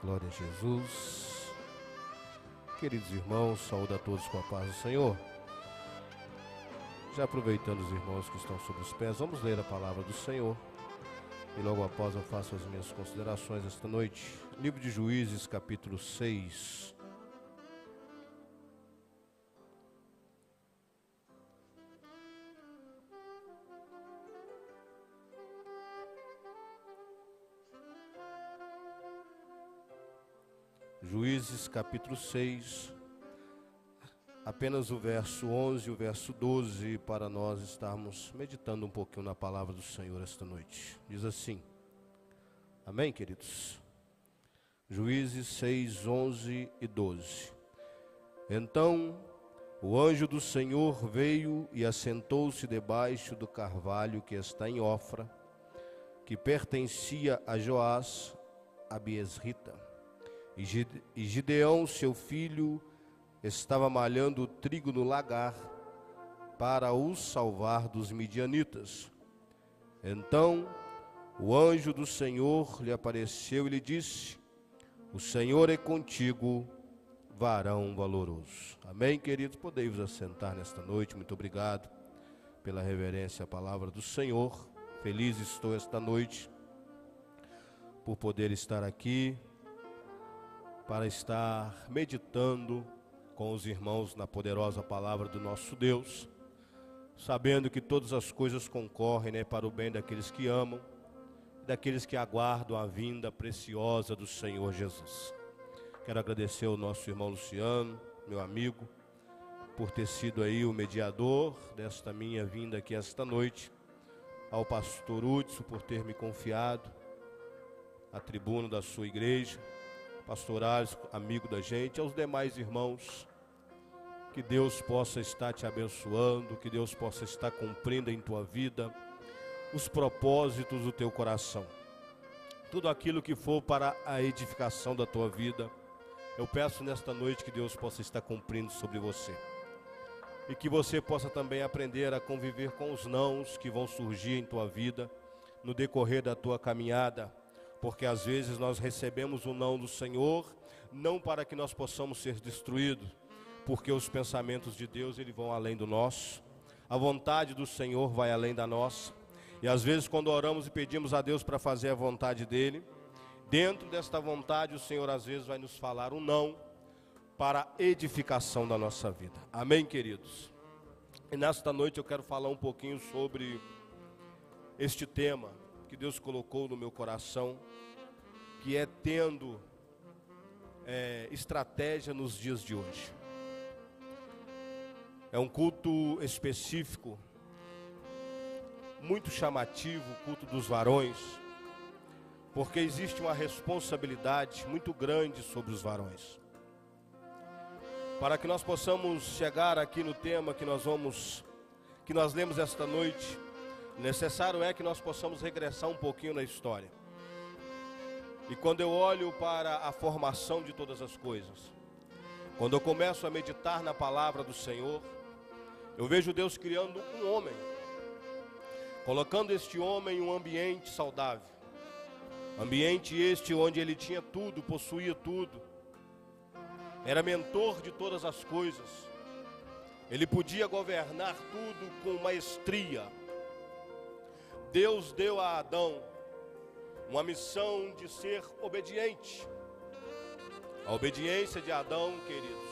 Glória a Jesus. Queridos irmãos, saúdo a todos com a paz do Senhor. Já aproveitando os irmãos que estão sobre os pés, vamos ler a palavra do Senhor. E logo após eu faço as minhas considerações esta noite. Livro de Juízes, capítulo 6. Juízes, capítulo 6, apenas o verso 11 e o verso 12, para nós estarmos meditando um pouquinho na palavra do Senhor esta noite. Diz assim, amém, queridos? Juízes 6, 11 e 12. Então o anjo do Senhor veio e assentou-se debaixo do carvalho que está em Ofra, que pertencia a Joás, a Biesrita. E Gideão, seu filho, estava malhando o trigo no lagar para os salvar dos midianitas. Então o anjo do Senhor lhe apareceu e lhe disse: o Senhor é contigo, varão valoroso. Amém, queridos? Podem vos assentar nesta noite. Muito obrigado pela reverência à palavra do Senhor. Feliz estou esta noite por poder estar aqui, para estar meditando com os irmãos na poderosa palavra do nosso Deus, sabendo que todas as coisas concorrem, para o bem daqueles que amam, daqueles que aguardam a vinda preciosa do Senhor Jesus. Quero agradecer ao nosso irmão Luciano, meu amigo, por ter sido aí o mediador desta minha vinda aqui esta noite, ao pastor Hudson por ter me confiado a tribuna da sua igreja, pastor Alisson, amigo da gente, aos demais irmãos, que Deus possa estar te abençoando, que Deus possa estar cumprindo em tua vida os propósitos do teu coração. Tudo aquilo que for para a edificação da tua vida, eu peço nesta noite que Deus possa estar cumprindo sobre você. E que você possa também aprender a conviver com os nãos que vão surgir em tua vida, no decorrer da tua caminhada. Porque às vezes nós recebemos o não do Senhor, não para que nós possamos ser destruídos, porque os pensamentos de Deus eles vão além do nosso, a vontade do Senhor vai além da nossa, e às vezes quando oramos e pedimos a Deus para fazer a vontade dEle, dentro desta vontade o Senhor às vezes vai nos falar um não, para a edificação da nossa vida, amém, queridos? E nesta noite eu quero falar um pouquinho sobre este tema que Deus colocou no meu coração, que é tendo estratégia nos dias de hoje. É um culto específico, muito chamativo, o culto dos varões, porque existe uma responsabilidade muito grande sobre os varões. Para que nós possamos chegar aqui no tema que nós lemos esta noite, necessário é que nós possamos regressar um pouquinho na história. E quando eu olho para a formação de todas as coisas, quando eu começo a meditar na palavra do Senhor, eu vejo Deus criando um homem, colocando este homem em um ambiente saudável, ambiente este onde ele tinha tudo, possuía tudo, era mentor de todas as coisas, ele podia governar tudo com maestria. Deus deu a Adão uma missão de ser obediente. A obediência de Adão, queridos,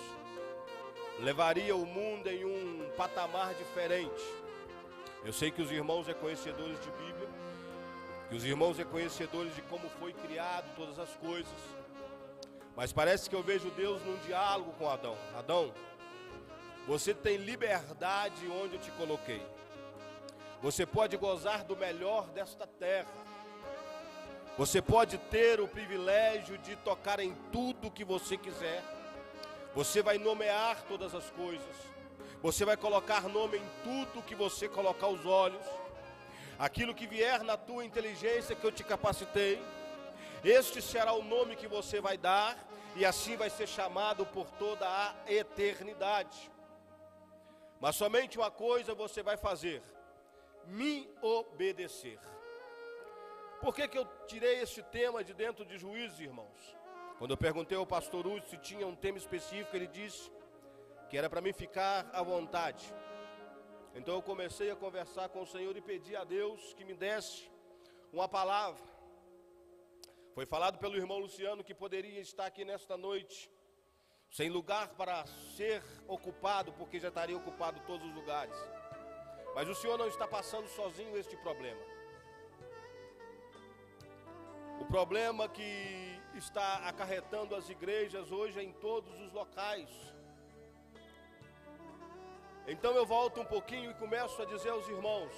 levaria o mundo em um patamar diferente. Eu sei que os irmãos são conhecedores de Bíblia, que os irmãos são conhecedores de como foi criado todas as coisas, mas parece que eu vejo Deus num diálogo com Adão. Adão, você tem liberdade onde eu te coloquei. Você pode gozar do melhor desta terra. Você pode ter o privilégio de tocar em tudo que você quiser. Você vai nomear todas as coisas. Você vai colocar nome em tudo que você colocar os olhos. Aquilo que vier na tua inteligência que eu te capacitei, este será o nome que você vai dar, e assim vai ser chamado por toda a eternidade. Mas somente uma coisa você vai fazer: me obedecer. Por que eu tirei esse tema de dentro de Juízes, irmãos? Quando eu perguntei ao pastor Hudson se tinha um tema específico, ele disse que era para mim ficar à vontade. Então eu comecei a conversar com o Senhor e pedi a Deus que me desse uma palavra. Foi falado pelo irmão Luciano que poderia estar aqui nesta noite, sem lugar para ser ocupado, porque já estaria ocupado todos os lugares. Mas o Senhor não está passando sozinho este problema. O problema que está acarretando as igrejas hoje é em todos os locais. Então eu volto um pouquinho e começo a dizer aos irmãos: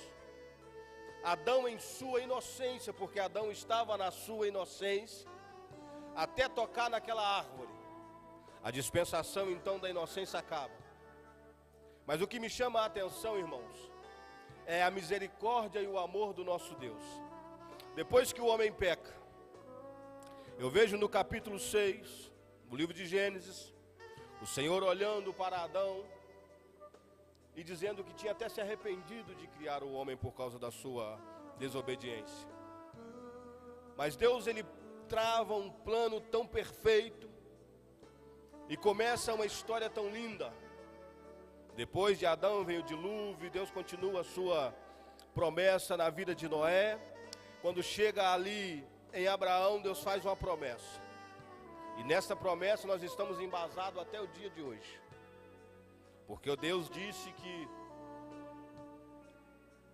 Adão em sua inocência, porque Adão estava na sua inocência, até tocar naquela árvore, a dispensação então da inocência acaba. Mas o que me chama a atenção, irmãos, é a misericórdia e o amor do nosso Deus. Depois que o homem peca, eu vejo no capítulo 6, no livro de Gênesis, o Senhor olhando para Adão e dizendo que tinha até se arrependido de criar o homem por causa da sua desobediência. Mas Deus, ele trava um plano tão perfeito e começa uma história tão linda. Depois de Adão vem o dilúvio, e Deus continua a sua promessa na vida de Noé. Quando chega ali em Abraão, Deus faz uma promessa. E nessa promessa nós estamos embasados até o dia de hoje. Porque o Deus disse que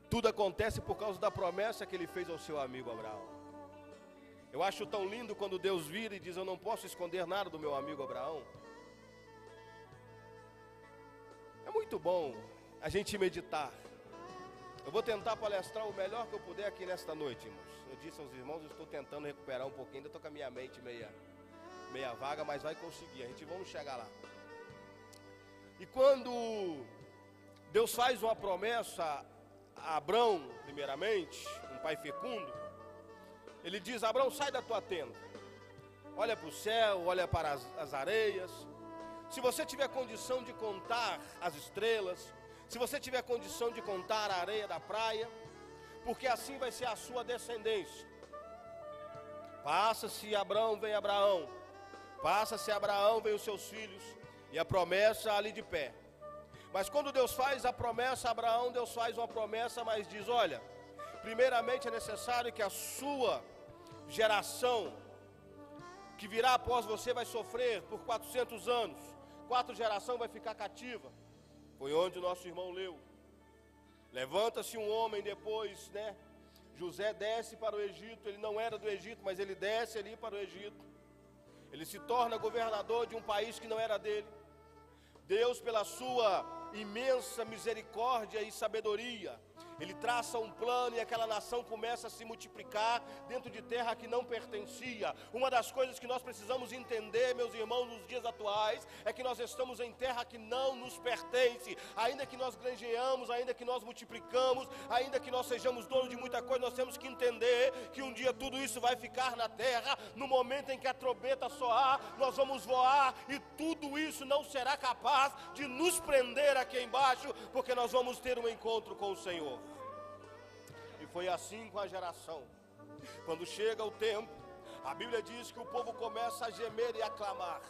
tudo acontece por causa da promessa que ele fez ao seu amigo Abraão. Eu acho tão lindo quando Deus vira e diz: eu não posso esconder nada do meu amigo Abraão. É muito bom a gente meditar. Eu vou tentar palestrar o melhor que eu puder aqui nesta noite, irmãos. Eu disse aos irmãos, eu estou tentando recuperar um pouquinho, ainda estou com a minha mente meia vaga, mas vai conseguir, vamos chegar lá. E quando Deus faz uma promessa a Abrão, primeiramente, um pai fecundo, ele diz: Abrão, sai da tua tenda, olha para o céu, olha para as areias. Se você tiver condição de contar as estrelas, se você tiver condição de contar a areia da praia, porque assim vai ser a sua descendência. Passa-se Abrão, vem Abraão. Passa-se Abraão, vem os seus filhos. E a promessa ali de pé. Mas quando Deus faz a promessa a Abraão, Deus faz uma promessa, mas diz: olha, primeiramente é necessário que a sua geração, que virá após você, vai sofrer por 400 anos. 4 gerações vai ficar cativa. Foi onde o nosso irmão leu. Levanta-se um homem depois, José desce para o Egito. Ele não era do Egito, mas ele desce ali para o Egito. Ele se torna governador de um país que não era dele. Deus, pela sua imensa misericórdia e sabedoria, ele traça um plano e aquela nação começa a se multiplicar dentro de terra que não pertencia. Uma das coisas que nós precisamos entender, meus irmãos, nos dias atuais, é que nós estamos em terra que não nos pertence. Ainda que nós granjeamos, ainda que nós multiplicamos, ainda que nós sejamos donos de muita coisa, nós temos que entender que um dia tudo isso vai ficar na terra. No momento em que a trombeta soar, nós vamos voar e tudo isso não será capaz de nos prender aqui embaixo, porque nós vamos ter um encontro com o Senhor. E foi assim com a geração. Quando chega o tempo, a Bíblia diz que o povo começa a gemer e a clamar.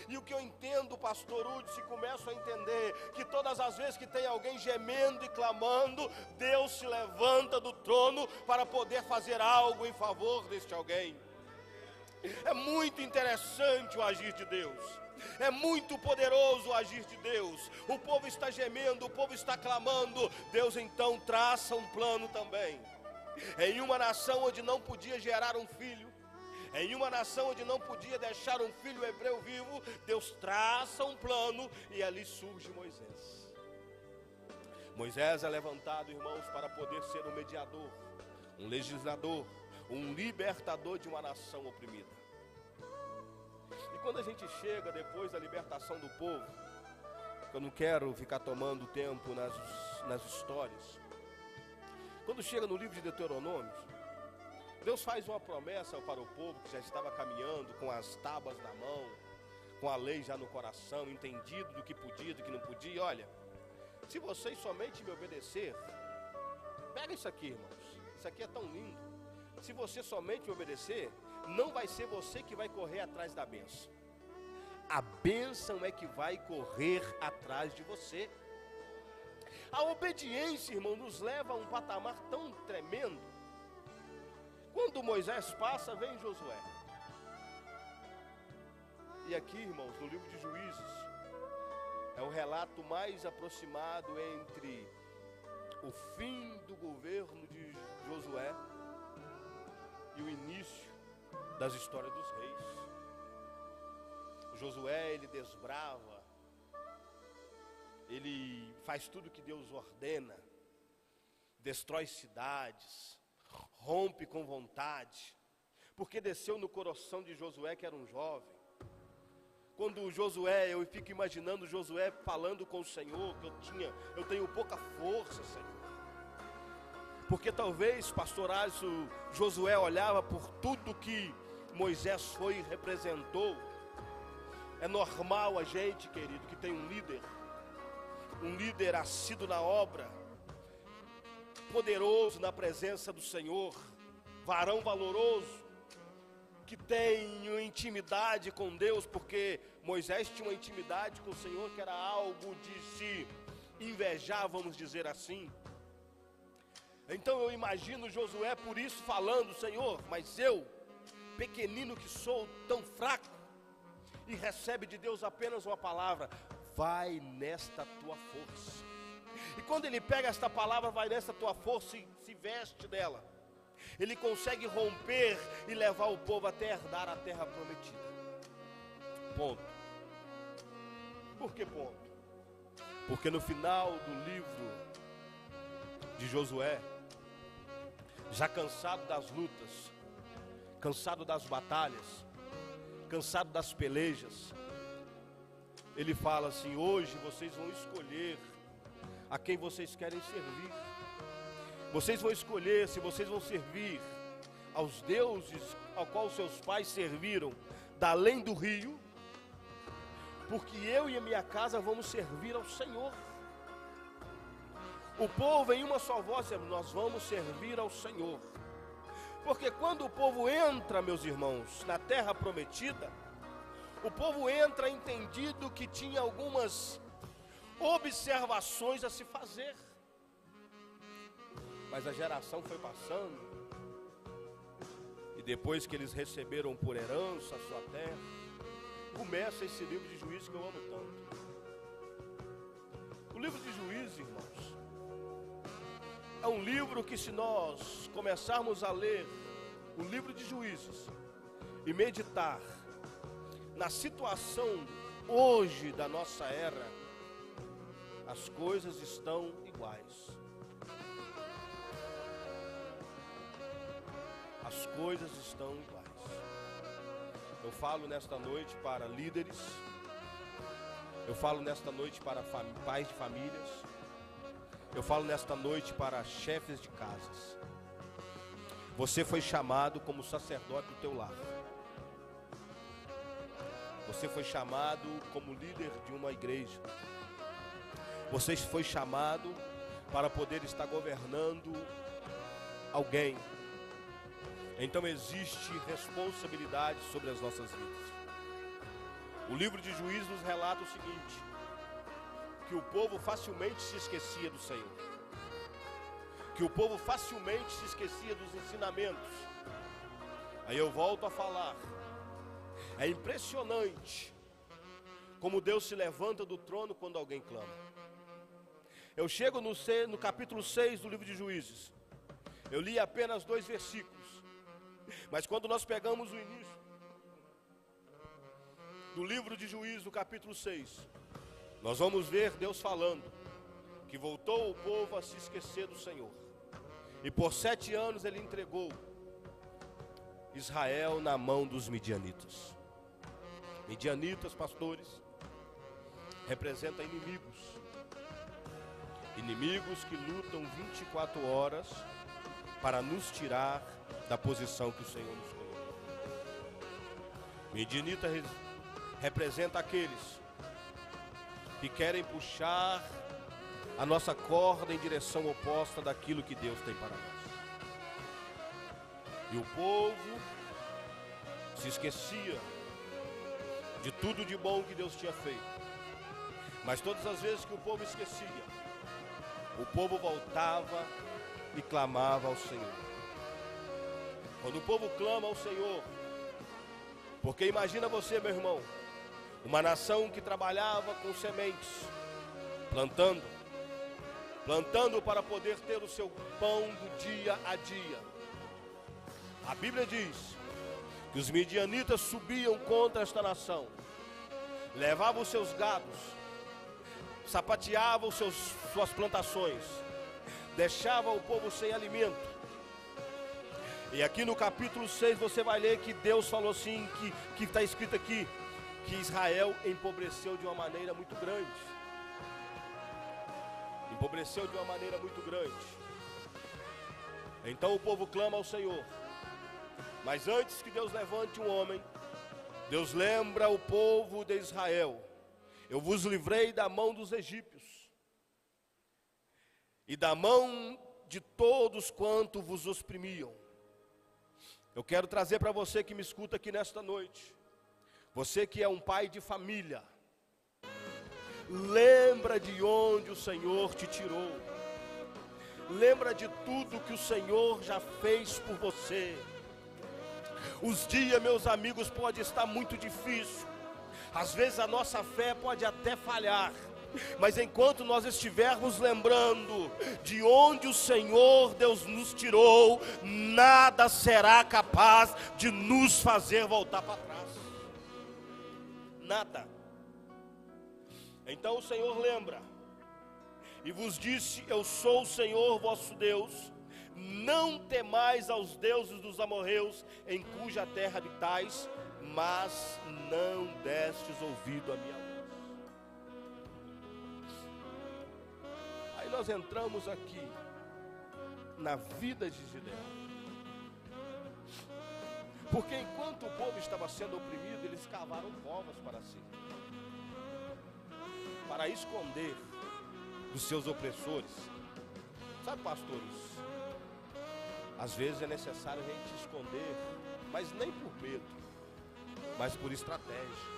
E o que eu entendo, pastor Hudson, começo a entender que todas as vezes que tem alguém gemendo e clamando, Deus se levanta do trono para poder fazer algo em favor deste alguém. É muito interessante o agir de Deus. É muito poderoso o agir de Deus. O povo está gemendo, o povo está clamando. Deus então traça um plano também. Em uma nação onde não podia gerar um filho, em uma nação onde não podia deixar um filho hebreu vivo, Deus traça um plano e ali surge Moisés. Moisés é levantado, irmãos, para poder ser um mediador, um legislador, um libertador de uma nação oprimida. E quando a gente chega depois da libertação do povo, eu não quero ficar tomando tempo nas histórias. Quando chega no livro de Deuteronômio, Deus faz uma promessa para o povo que já estava caminhando com as tábuas na mão, com a lei já no coração, entendido do que podia, do que não podia. Olha, se vocês somente me obedecer, pega isso aqui, irmãos, isso aqui é tão lindo. se você somente obedecer, não vai ser você que vai correr atrás da bênção. A bênção é que vai correr atrás de você. A obediência, irmão, nos leva a um patamar tão tremendo. Quando Moisés passa, vem Josué. E aqui, irmãos, no livro de Juízes, é o relato mais aproximado entre o fim do governo de Josué e o início das histórias dos reis. Josué, ele desbrava, ele faz tudo que Deus ordena, destrói cidades, rompe com vontade, porque desceu no coração de Josué, que era um jovem. Quando Josué, eu fico imaginando Josué falando com o Senhor, que eu tenho pouca força, Senhor. Porque talvez, pastor Alisson, Josué olhava por tudo que Moisés foi e representou. É normal a gente, querido, que tem um líder assíduo na obra, poderoso na presença do Senhor, varão valoroso, que tem uma intimidade com Deus, porque Moisés tinha uma intimidade com o Senhor que era algo de se invejar, vamos dizer assim. Então eu imagino Josué por isso falando: Senhor, mas eu, pequenino que sou, tão fraco, e recebe de Deus apenas uma palavra: vai nesta tua força. E quando ele pega esta palavra, vai nesta tua força, e se veste dela, ele consegue romper e levar o povo até herdar a terra prometida. Ponto. Por que ponto? Porque no final do livro de Josué, já cansado das lutas, cansado das batalhas, cansado das pelejas, ele fala assim: hoje vocês vão escolher a quem vocês querem servir. Vocês vão escolher se vocês vão servir aos deuses ao qual seus pais serviram da além do rio, porque eu e a minha casa vamos servir ao Senhor. O povo em uma só voz: nós vamos servir ao Senhor. Porque quando o povo entra, meus irmãos, na terra prometida, o povo entra entendido que tinha algumas observações a se fazer. Mas a geração foi passando, e depois que eles receberam por herança a sua terra, começa esse livro de Juízes que eu amo tanto. O livro de Juízes, irmãos, é um livro que, se nós começarmos a ler o livro de Juízes e meditar na situação hoje da nossa era, as coisas estão iguais. As coisas estão iguais. Eu falo nesta noite para líderes, eu falo nesta noite para pais de famílias, eu falo nesta noite para chefes de casas. Você foi chamado como sacerdote do teu lar. Você foi chamado como líder de uma igreja. Você foi chamado para poder estar governando alguém. Então existe responsabilidade sobre as nossas vidas. O livro de Juízes nos relata o seguinte: que o povo facilmente se esquecia do Senhor, que o povo facilmente se esquecia dos ensinamentos. Aí eu volto a falar, é impressionante como Deus se levanta do trono quando alguém clama. Eu chego no capítulo 6 do livro de Juízes. Eu li apenas 2 versículos, mas quando nós pegamos o início do livro de Juízes, do capítulo 6, nós vamos ver Deus falando que voltou o povo a se esquecer do Senhor, e por 7 anos ele entregou Israel na mão dos midianitas. Midianitas, pastores, representa inimigos que lutam 24 horas para nos tirar da posição que o Senhor nos colocou. Midianita representa aqueles que querem puxar a nossa corda em direção oposta daquilo que Deus tem para nós. E o povo se esquecia de tudo de bom que Deus tinha feito. Mas todas as vezes que o povo esquecia, o povo voltava e clamava ao Senhor. Quando o povo clama ao Senhor, porque imagina você, meu irmão, uma nação que trabalhava com sementes, plantando para poder ter o seu pão do dia a dia. A Bíblia diz que os midianitas subiam contra esta nação, levavam os seus gados, sapateavam suas plantações, deixavam o povo sem alimento. E aqui no capítulo 6 você vai ler que Deus falou assim, que está escrito aqui, que Israel empobreceu de uma maneira muito grande. Empobreceu de uma maneira muito grande. Então o povo clama ao Senhor. Mas antes que Deus levante um homem, Deus lembra o povo de Israel: eu vos livrei da mão dos egípcios e da mão de todos quanto vos oprimiam. Eu quero trazer para você que me escuta aqui nesta noite, você que é um pai de família, lembra de onde o Senhor te tirou. Lembra de tudo que o Senhor já fez por você. Os dias, meus amigos, pode estar muito difícil. Às vezes a nossa fé pode até falhar. Mas enquanto nós estivermos lembrando de onde o Senhor Deus nos tirou, nada será capaz de nos fazer voltar para trás. Nada. Então o Senhor lembra e vos disse: eu sou o Senhor vosso Deus, não temais aos deuses dos amorreus, em cuja terra habitais, mas não destes ouvido à minha voz. Aí nós entramos aqui na vida de Gideão, porque enquanto o povo estava sendo oprimido, eles cavaram covas para si, para esconder dos seus opressores. Sabe, pastores, às vezes é necessário a gente esconder, mas nem por medo, mas por estratégia.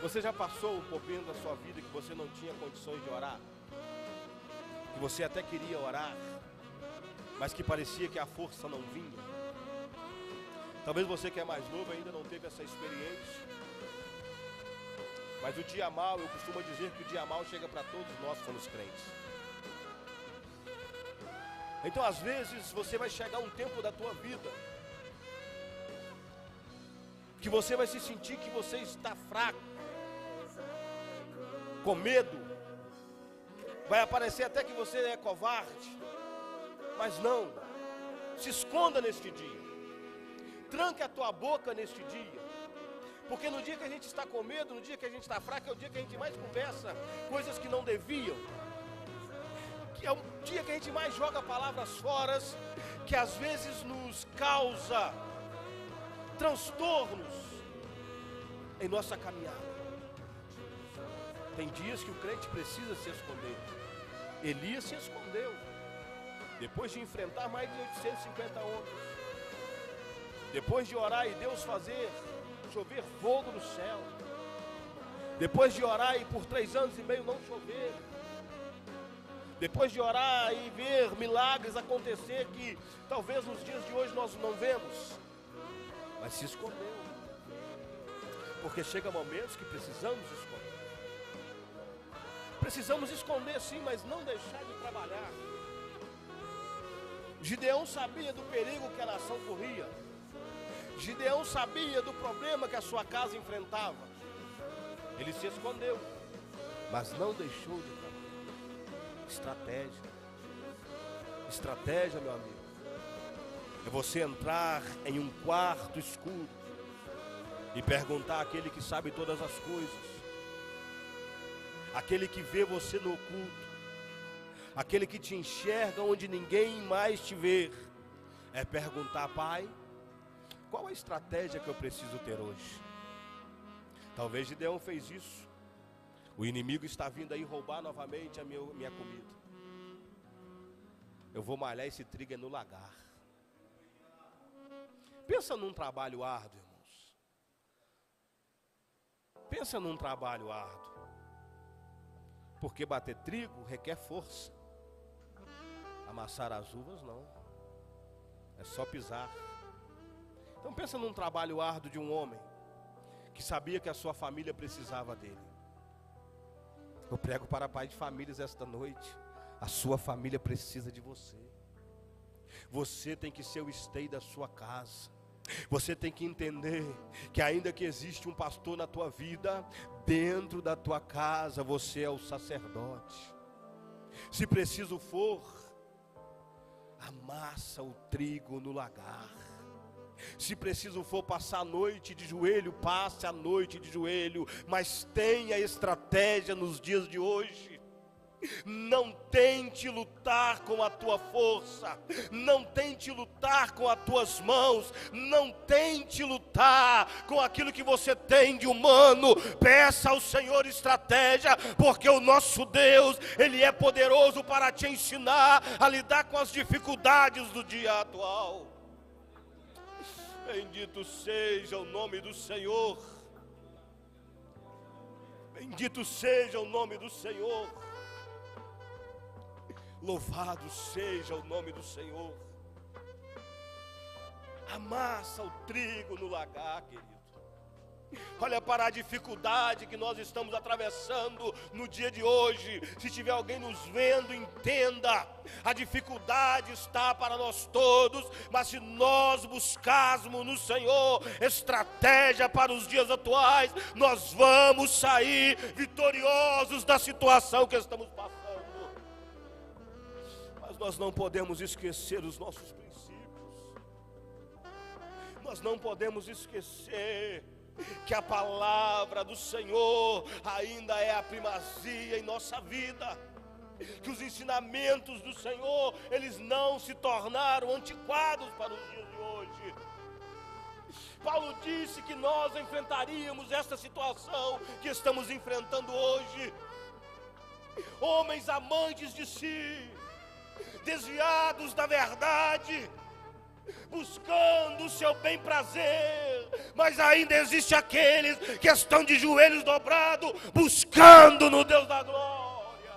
Você já passou um pouquinho da sua vida que você não tinha condições de orar? Que você até queria orar, mas que parecia que a força não vinha? Talvez você que é mais novo ainda não teve essa experiência. Mas o dia mau, eu costumo dizer que o dia mau chega para todos nós que somos crentes. Então às vezes você vai chegar um tempo da tua vida que você vai se sentir que você está fraco, com medo. Vai aparecer até que você é covarde. Mas não, se esconda neste dia. Tranque a tua boca neste dia. Porque no dia que a gente está com medo, no dia que a gente está fraco, é o dia que a gente mais conversa coisas que não deviam. Que é o dia que a gente mais joga palavras fora, que às vezes nos causa transtornos em nossa caminhada. Tem dias que o crente precisa se esconder. Elias se escondeu, depois de enfrentar mais de 850 homens. Depois de orar e Deus fazer chover fogo no céu. Depois de orar e por 3 anos e meio não chover. Depois de orar e ver milagres acontecer que talvez nos dias de hoje nós não vemos. Mas se escondeu. Porque chega momentos que precisamos esconder. Precisamos esconder sim, mas não deixar de trabalhar. Gideão sabia do perigo que a nação corria. Gideão sabia do problema que a sua casa enfrentava. Ele se escondeu, mas não deixou de trabalhar. Estratégia. Estratégia, meu amigo, é você entrar em um quarto escuro e perguntar àquele que sabe todas as coisas, aquele que vê você no oculto, aquele que te enxerga onde ninguém mais te vê. É perguntar: Pai, qual a estratégia que eu preciso ter hoje? Talvez Gideão fez isso. O inimigo está vindo aí roubar novamente a minha comida. Eu vou malhar esse trigo no lagar. Pensa num trabalho árduo, irmãos. Pensa num trabalho árduo. Porque bater trigo requer força. Amassar as uvas não. É só pisar. Então pensa num trabalho árduo de um homem que sabia que a sua família precisava dele. Eu prego para pais de famílias esta noite. A sua família precisa de você. Você tem que ser o esteio da sua casa. Você tem que entender que ainda que existe um pastor na tua vida, dentro da tua casa você é o sacerdote. Se preciso for, amassa o trigo no lagar. Se preciso for passar a noite de joelho, passe a noite de joelho. Mas tenha estratégia nos dias de hoje. Não tente lutar com a tua força. Não tente lutar com as tuas mãos. Não tente lutar com aquilo que você tem de humano. Peça ao Senhor estratégia, porque o nosso Deus, Ele é poderoso para te ensinar a lidar com as dificuldades do dia atual. Bendito seja o nome do Senhor. Bendito seja o nome do Senhor. Louvado seja o nome do Senhor. Amassa o trigo no lagar, querido. Olha para a dificuldade que nós estamos atravessando no dia de hoje. Se tiver alguém nos vendo, entenda. A dificuldade está para nós todos. Mas se nós buscarmos no Senhor estratégia para os dias atuais, nós vamos sair vitoriosos da situação que estamos passando. Mas nós não podemos esquecer os nossos princípios. Nós não podemos esquecer que a palavra do Senhor ainda é a primazia em nossa vida. Que os ensinamentos do Senhor, eles não se tornaram antiquados para os dias de hoje. Paulo disse que nós enfrentaríamos esta situação que estamos enfrentando hoje. Homens amantes de si, desviados da verdade, buscando o seu bem prazer, mas ainda existe aqueles que estão de joelhos dobrados, buscando no Deus da glória.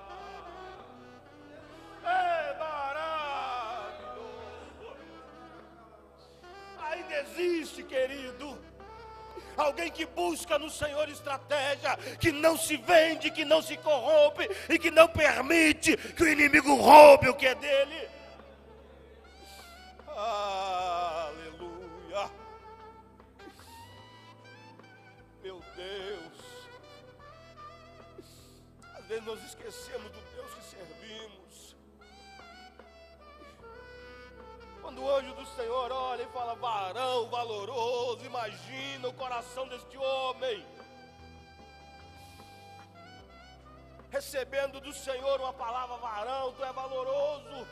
É maravilhoso. Ainda existe, querido, alguém que busca no Senhor estratégia, que não se vende, que não se corrompe e que não permite que o inimigo roube o que é dele. Aleluia. Meu Deus. Às vezes nós esquecemos do Deus que servimos. Quando o anjo do Senhor olha e fala: varão valoroso, imagina o coração deste homem, recebendo do Senhor uma palavra: varão, tu é valoroso.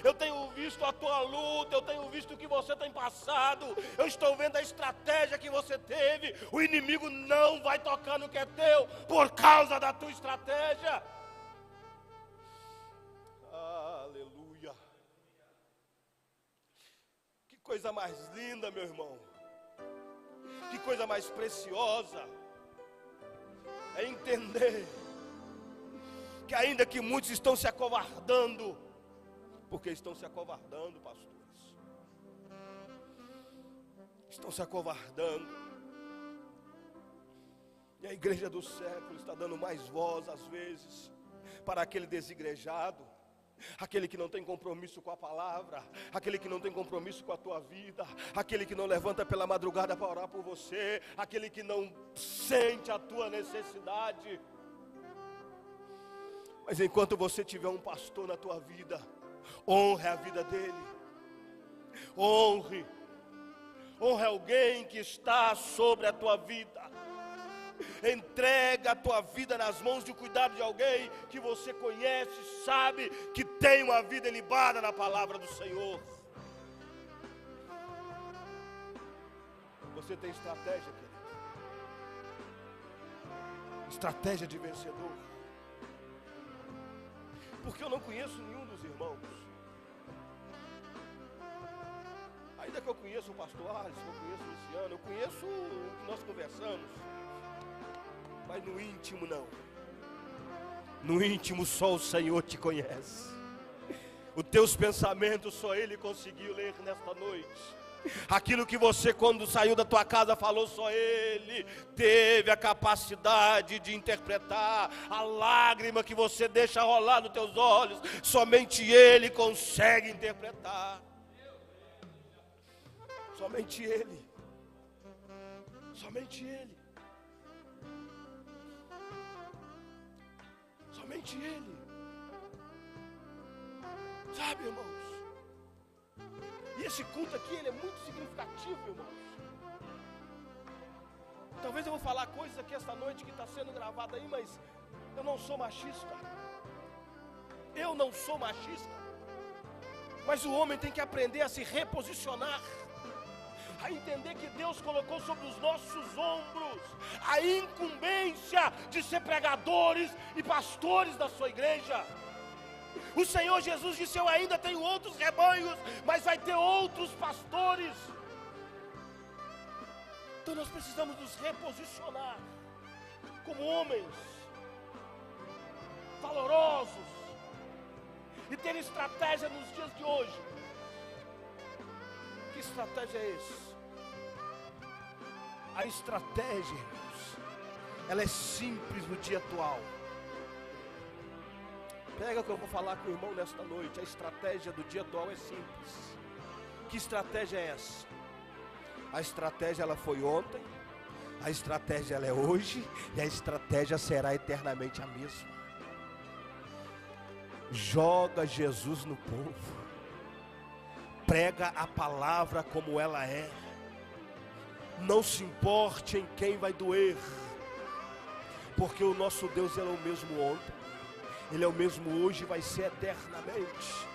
Eu tenho visto a tua luta, eu tenho visto o que você tem passado, eu estou vendo a estratégia que você teve. O inimigo não vai tocar no que é teu por causa da tua estratégia. Aleluia. Que coisa mais linda, meu irmão. Que coisa mais preciosa é entender que ainda que muitos estão se acovardando, porque estão se acovardando, pastores. Estão se acovardando. E a igreja do século está dando mais voz, às vezes, para aquele desigrejado, aquele que não tem compromisso com a palavra, aquele que não tem compromisso com a tua vida, aquele que não levanta pela madrugada para orar por você, aquele que não sente a tua necessidade. Mas enquanto você tiver um pastor na tua vida, honre a vida dele. Honre alguém que está sobre a tua vida. Entrega a tua vida nas mãos de cuidado de alguém que você conhece, sabe que tem uma vida ilibada na palavra do Senhor. Você tem estratégia, querido? Estratégia de vencedor. Porque eu não conheço nenhum dos irmãos Ainda que eu conheça o pastor Alisson, eu conheço o Luciano, eu conheço o que nós conversamos, mas no íntimo não. No íntimo só o Senhor te conhece. Os teus pensamentos só Ele conseguiu ler nesta noite. Aquilo que você quando saiu da tua casa falou, só Ele teve a capacidade de interpretar. A lágrima que você deixa rolar nos teus olhos, somente Ele consegue interpretar. Somente Ele. Somente Ele. Somente Ele. Sabe, irmãos? E esse culto aqui, ele é muito significativo, irmãos. Talvez eu vou falar coisas aqui esta noite que está sendo gravada aí, mas eu não sou machista. Eu não sou machista. Mas o homem tem que aprender a se reposicionar, a entender que Deus colocou sobre os nossos ombros a incumbência de ser pregadores e pastores da sua igreja. O Senhor Jesus disse: eu ainda tenho outros rebanhos, mas vai ter outros pastores. Então nós precisamos nos reposicionar como homens valorosos e ter estratégia nos dias de hoje. Que estratégia é essa? A estratégia, irmãos, ela é simples no dia atual. Pega o que eu vou falar com o irmão nesta noite. A estratégia do dia atual é simples. Que estratégia é essa? A estratégia ela foi ontem, a estratégia ela é hoje, e a estratégia será eternamente a mesma. Joga Jesus no povo, prega a palavra como ela é, não se importe em quem vai doer, porque o nosso Deus ele é o mesmo ontem, Ele é o mesmo hoje e vai ser eternamente.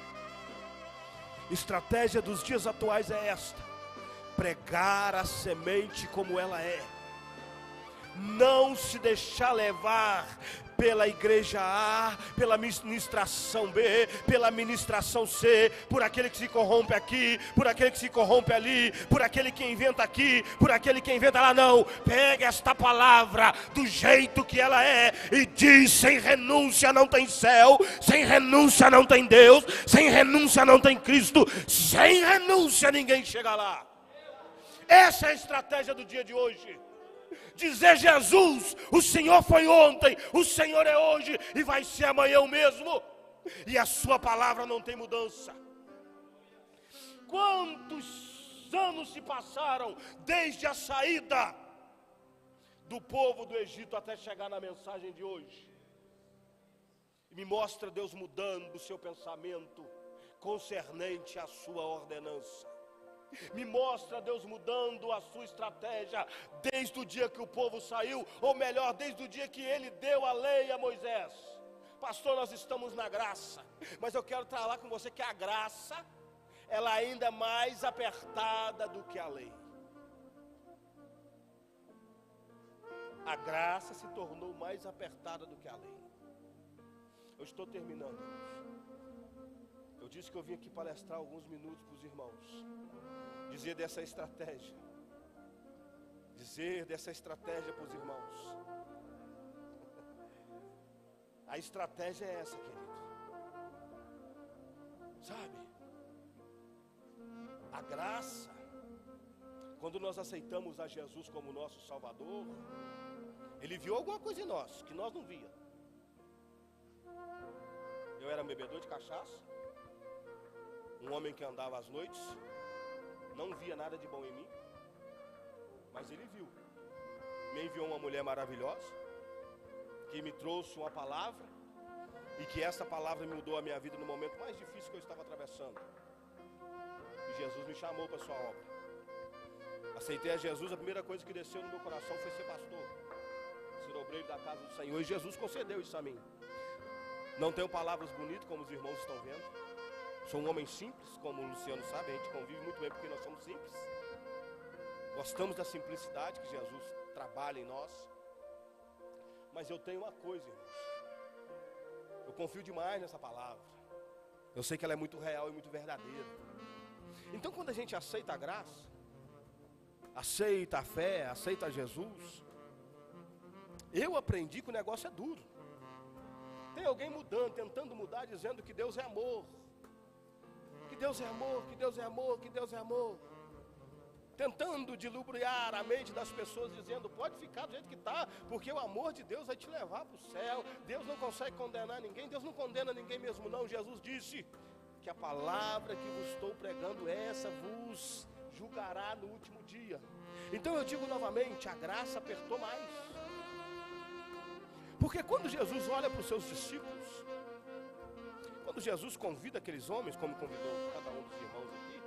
Estratégia dos dias atuais é esta: pregar a semente como ela é, não se deixar levar pela igreja A, pela ministração B, pela ministração C, por aquele que se corrompe aqui, por aquele que se corrompe ali, por aquele que inventa aqui, por aquele que inventa lá. Não, pega esta palavra do jeito que ela é e diz: sem renúncia não tem céu, sem renúncia não tem Deus, sem renúncia não tem Cristo, sem renúncia ninguém chega lá. Essa é a estratégia do dia de hoje. Dizer: Jesus, o Senhor foi ontem, o Senhor é hoje e vai ser amanhã o mesmo. E a sua palavra não tem mudança. Quantos anos se passaram desde a saída do povo do Egito até chegar na mensagem de hoje? Me mostra Deus mudando o seu pensamento concernente à sua ordenança. Me mostra Deus mudando a sua estratégia desde o dia que o povo saiu, ou melhor, desde o dia que Ele deu a lei a Moisés. Pastor, nós estamos na graça, mas eu quero falar com você que a graça, ela ainda é mais apertada do que a lei. A graça se tornou mais apertada do que a lei. Eu estou terminando. Eu disse que eu vim aqui palestrar alguns minutos para os irmãos, dizer dessa estratégia para os irmãos. A estratégia é essa, querido. Sabe? A graça, quando nós aceitamos a Jesus como nosso Salvador, Ele viu alguma coisa em nós que nós não via. Eu era um bebedor de cachaça, um homem que andava às noites, não via nada de bom em mim, mas Ele viu. Me enviou uma mulher maravilhosa, que me trouxe uma palavra, e que essa palavra mudou a minha vida no momento mais difícil que eu estava atravessando. E Jesus me chamou para a sua obra. Aceitei a Jesus, a primeira coisa que desceu no meu coração foi ser pastor, ser obreiro da casa do Senhor, e Jesus concedeu isso a mim. Não tenho palavras bonitas como os irmãos estão vendo. Sou um homem simples, como o Luciano sabe, a gente convive muito bem porque nós somos simples. Gostamos da simplicidade que Jesus trabalha em nós. Mas eu tenho uma coisa, irmãos. Eu confio demais nessa palavra. Eu sei que ela é muito real e muito verdadeira. Então quando a gente aceita a graça, aceita a fé, aceita Jesus, eu aprendi que o negócio é duro. Tem alguém mudando, tentando mudar, dizendo que Deus é amor. Que Deus é amor, que Deus é amor, que Deus é amor. Tentando dilubriar a mente das pessoas, dizendo, pode ficar do jeito que está, porque o amor de Deus vai te levar para o céu. Deus não consegue condenar ninguém, Deus não condena ninguém mesmo não. Jesus disse que a palavra que vos estou pregando, essa vos julgará no último dia. Então eu digo novamente, a graça apertou mais. Porque quando Jesus olha para os seus discípulos, quando Jesus convida aqueles homens, como convidou cada um dos irmãos aqui,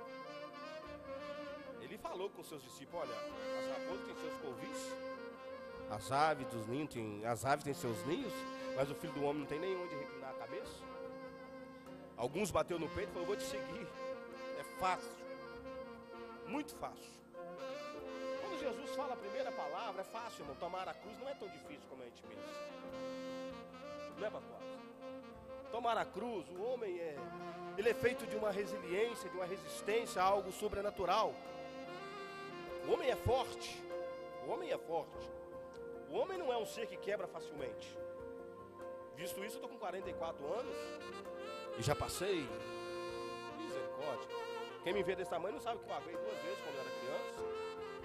ele falou com os seus discípulos, olha, as raposas têm seus covis, as aves têm seus ninhos, mas o Filho do Homem não tem nem onde reclinar a cabeça. Alguns bateu no peito e falou, vou te seguir, é fácil, muito fácil. Quando Jesus fala a primeira palavra, é fácil, irmão, tomar a cruz não é tão difícil como a gente pensa. Não é, pastor? Tomar a cruz, o homem ele é feito de uma resiliência, de uma resistência a algo sobrenatural. O homem é forte, o homem é forte. O homem não é um ser que quebra facilmente. Visto isso, eu estou com 44 anos e já passei, misericórdia. Quem me vê desse tamanho não sabe que eu aguei 2 vezes quando eu era criança.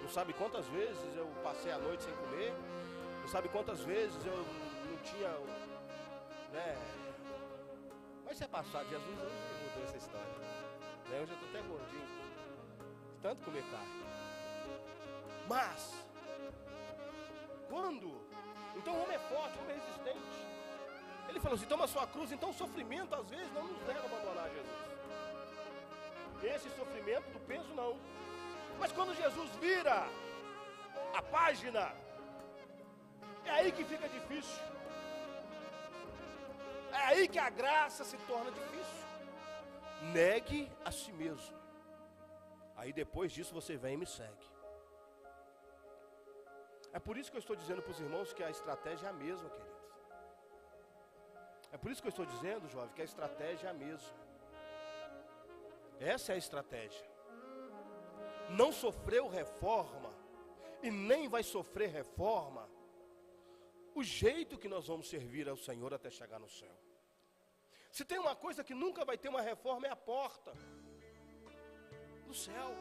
Não sabe quantas vezes eu passei a noite sem comer. Não sabe quantas vezes eu não tinha, né? Mas se é passado, Jesus não mudou essa história, né? Eu já estou até gordinho, de tanto comer carne. Mas, então o homem é forte, o homem é resistente. Ele falou assim, toma a sua cruz. Então o sofrimento às vezes não nos leva a abandonar Jesus. Esse sofrimento do peso não. Mas quando Jesus vira a página, é aí que fica difícil. É aí que a graça se torna difícil. Negue a si mesmo. Aí depois disso você vem e me segue. É por isso que eu estou dizendo para os irmãos que a estratégia é a mesma, queridos. É por isso que eu estou dizendo, jovem, que a estratégia é a mesma. Essa é a estratégia. Não sofreu reforma e nem vai sofrer reforma o jeito que nós vamos servir ao Senhor até chegar no céu. Se tem uma coisa que nunca vai ter uma reforma, é a porta do céu.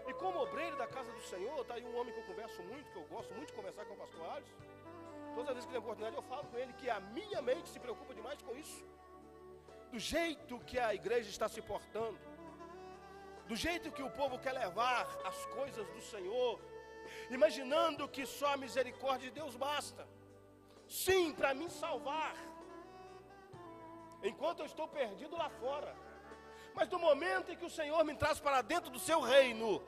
E como obreiro da casa do Senhor, está aí um homem que eu converso muito, que eu gosto muito de conversar com o pastor Alisson. Toda vez que tem oportunidade eu falo com ele que a minha mente se preocupa demais com isso. Do jeito que a igreja está se portando, do jeito que o povo quer levar as coisas do Senhor, imaginando que só a misericórdia de Deus basta. Sim, para me salvar, enquanto eu estou perdido lá fora. Mas no momento em que o Senhor me traz para dentro do seu reino,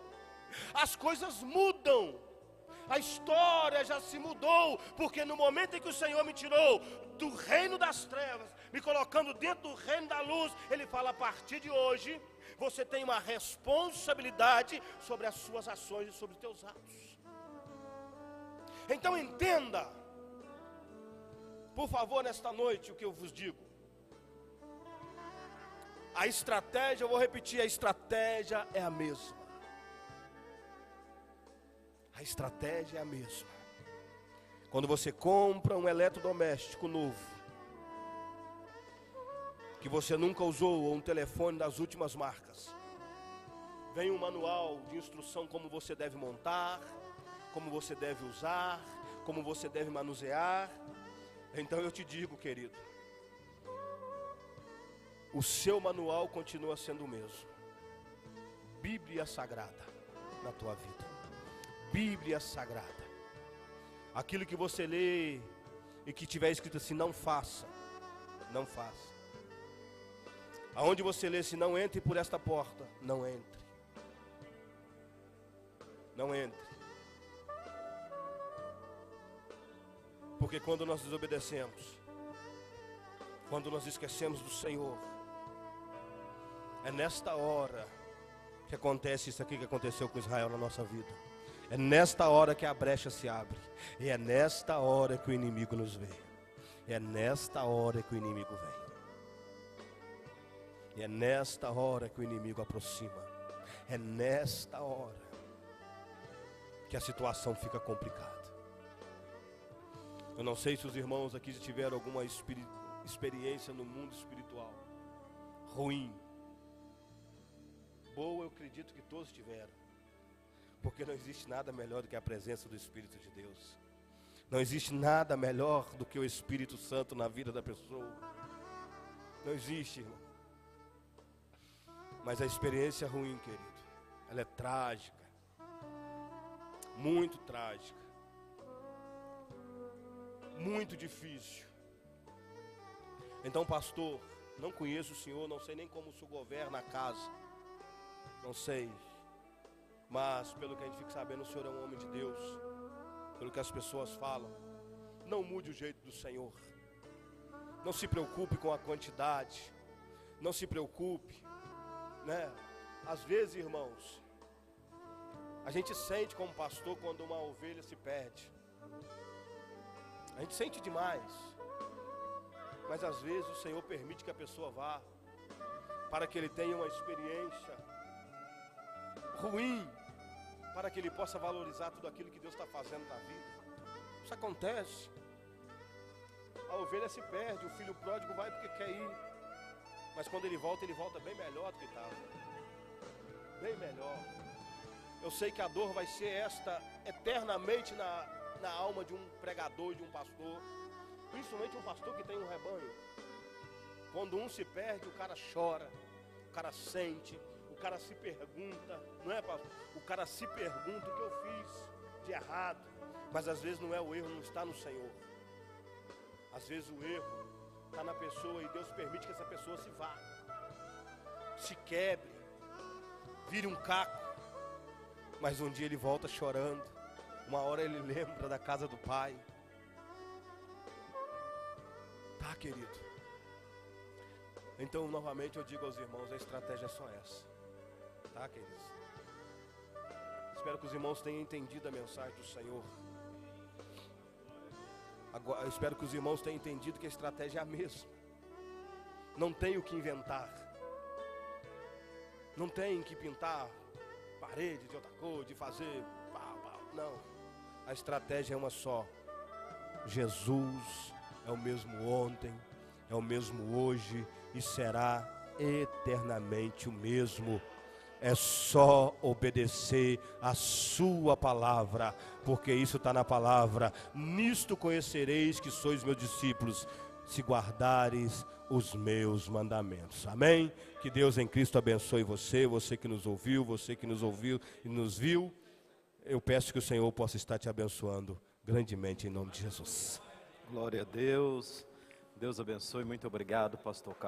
as coisas mudam. A história já se mudou, porque no momento em que o Senhor me tirou do reino das trevas, me colocando dentro do reino da luz, Ele fala, a partir de hoje, você tem uma responsabilidade sobre as suas ações e sobre os teus atos. Então entenda, por favor, nesta noite, o que eu vos digo. A estratégia, eu vou repetir, a estratégia é a mesma. A estratégia é a mesma. Quando você compra um eletrodoméstico novo, que você nunca usou, ou um telefone das últimas marcas, vem um manual de instrução como você deve montar, como você deve usar, como você deve manusear. Então eu te digo, querido, o seu manual continua sendo o mesmo. Bíblia Sagrada na tua vida. Bíblia Sagrada. Aquilo que você lê e que tiver escrito assim, não faça, não faça. Aonde você lê, se não entre por esta porta, não entre. Não entre. Porque quando nós desobedecemos, quando nós esquecemos do Senhor, é nesta hora que acontece isso aqui que aconteceu com Israel na nossa vida. É nesta hora que a brecha se abre. E é nesta hora que o inimigo nos vê. É nesta hora que o inimigo vem. E é nesta hora que o inimigo aproxima. É nesta hora que a situação fica complicada. Eu não sei se os irmãos aqui já tiveram alguma experiência no mundo espiritual ruim. Boa, eu acredito que todos tiveram. Porque não existe nada melhor do que a presença do Espírito de Deus. Não existe nada melhor do que o Espírito Santo na vida da pessoa. Não existe, irmão. Mas a experiência ruim, querido, ela é trágica. Muito trágica. Muito difícil. Então, pastor, não conheço o senhor, não sei nem como o senhor governa a casa. Não sei. Mas, pelo que a gente fica sabendo, o senhor é um homem de Deus. Pelo que as pessoas falam. Não mude o jeito do Senhor. Não se preocupe com a quantidade. Não se preocupe, né? Às vezes, irmãos, a gente sente como pastor quando uma ovelha se perde. A gente sente demais. Mas às vezes o Senhor permite que a pessoa vá, para que ele tenha uma experiência ruim, para que ele possa valorizar tudo aquilo que Deus está fazendo na vida. Isso acontece. A ovelha se perde, o filho pródigo vai porque quer ir. Mas quando ele volta bem melhor do que estava. Bem melhor. Eu sei que a dor vai ser esta eternamente na alma de um pregador, de um pastor. Principalmente um pastor que tem um rebanho. Quando um se perde, o cara chora, o cara sente, o cara se pergunta, não é, pastor? O cara se pergunta o que eu fiz de errado. Mas às vezes não é o erro, não está no Senhor. Às vezes o erro está na pessoa e Deus permite que essa pessoa se vá, se quebre, vire um caco. Mas um dia ele volta chorando. Uma hora ele lembra da casa do pai. Tá, querido? Então, novamente eu digo aos irmãos, a estratégia é só essa. Tá, queridos? Espero que os irmãos tenham entendido a mensagem do Senhor. Agora, eu espero que os irmãos tenham entendido que a estratégia é a mesma. Não tem o que inventar. Não tem que pintar parede de outra cor, de fazer não. A estratégia é uma só. Jesus é o mesmo ontem, é o mesmo hoje e será eternamente o mesmo. É só obedecer a sua palavra, porque isso está na palavra. Nisto conhecereis que sois meus discípulos, se guardares os meus mandamentos. Amém? Que Deus em Cristo abençoe você, você que nos ouviu, você que nos ouviu e nos viu. Eu peço que o Senhor possa estar te abençoando grandemente em nome de Jesus. Glória a Deus. Deus abençoe. Muito obrigado, pastor Carlos.